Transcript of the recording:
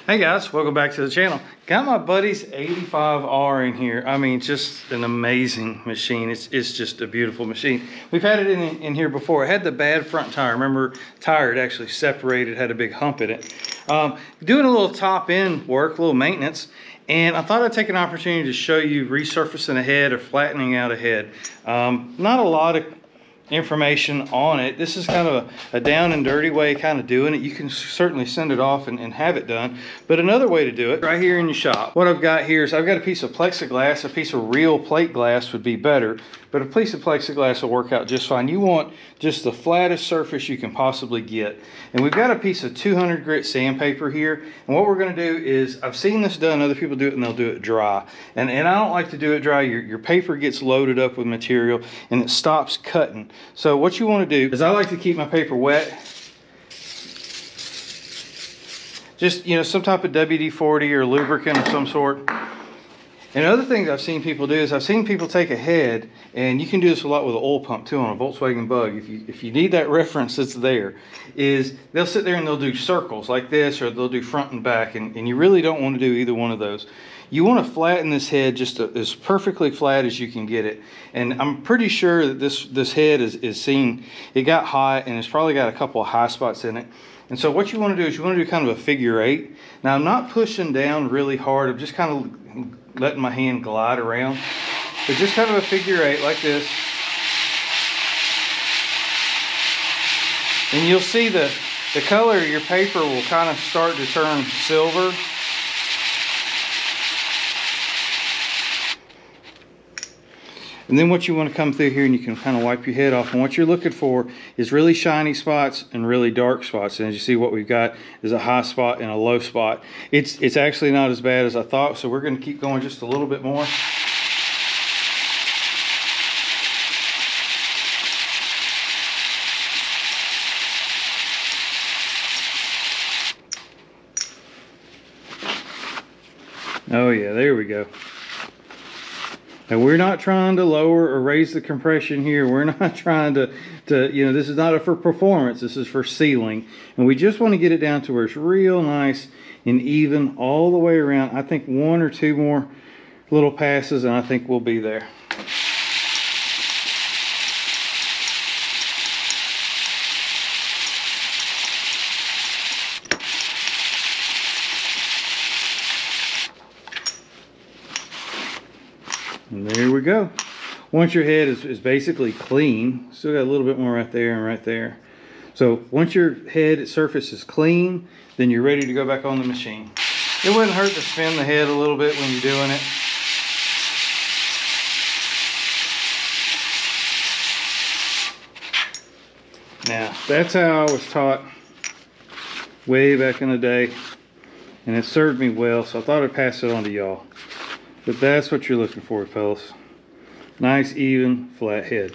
Hey guys, welcome back to the channel. Got my buddy's 85R in here. I mean, just an amazing machine. It's just a beautiful machine. We've had it in here before. It had the bad front tire. Remember, tire, it actually separated, had a big hump in it. Doing a little top end work, a little maintenance, and I thought I'd take an opportunity to show you resurfacing a head or flattening out a head. Not a lot of information on it. This is kind of a down and dirty way of kind of doing it. You can certainly send it off and have it done, but another way to do it right here in your shop. What I've got here is I've got a piece of plexiglass. A piece of real plate glass would be better, but a piece of plexiglass will work out just fine. You want just the flattest surface you can possibly get, and we've got a piece of 200 grit sandpaper here, and what we're going to do is, I've seen this done, other people do it, and they'll do it dry, and I don't like to do it dry. Your paper gets loaded up with material and it stops cutting. So what you want to do is, I like to keep my paper wet. Just, you know, some type of WD-40 or lubricant of some sort. And other things I've seen people do is, I've seen people take a head, and you can do this a lot with an oil pump too on a Volkswagen Bug. If you need that reference that's there, is they'll sit there and they'll do circles like this, or they'll do front and back, and you really don't want to do either one of those. You want to flatten this head just as perfectly flat as you can get it. And I'm pretty sure that this head is seen, it got hot, and it's probably got a couple of high spots in it. And so what you want to do is, you want to do kind of a figure 8. Now I'm not pushing down really hard, I'm just kind of letting my hand glide around. But just kind of a figure 8 like this. And you'll see the color of your paper will kind of start to turn silver. And then what you want to come through here, and you can kind of wipe your head off, and what you're looking for is really shiny spots and really dark spots. And as you see, what we've got is a high spot and a low spot. It's actually not as bad as I thought, so we're going to keep going just a little bit more. Oh yeah, there we go. And we're not trying to lower or raise the compression here. We're not trying to you know, this is not for performance. This is for sealing. And we just want to get it down to where it's real nice and even all the way around. I think 1 or 2 more little passes, and I think we'll be there. And there we go. Once your head is basically clean, still got a little bit more right there and right there. So once your head surface is clean, then you're ready to go back on the machine. It wouldn't hurt to spin the head a little bit when you're doing it. Now, that's how I was taught way back in the day, and it served me well, so I thought I'd pass it on to y'all. But that's what you're looking for, fellas. Nice, even, flat head.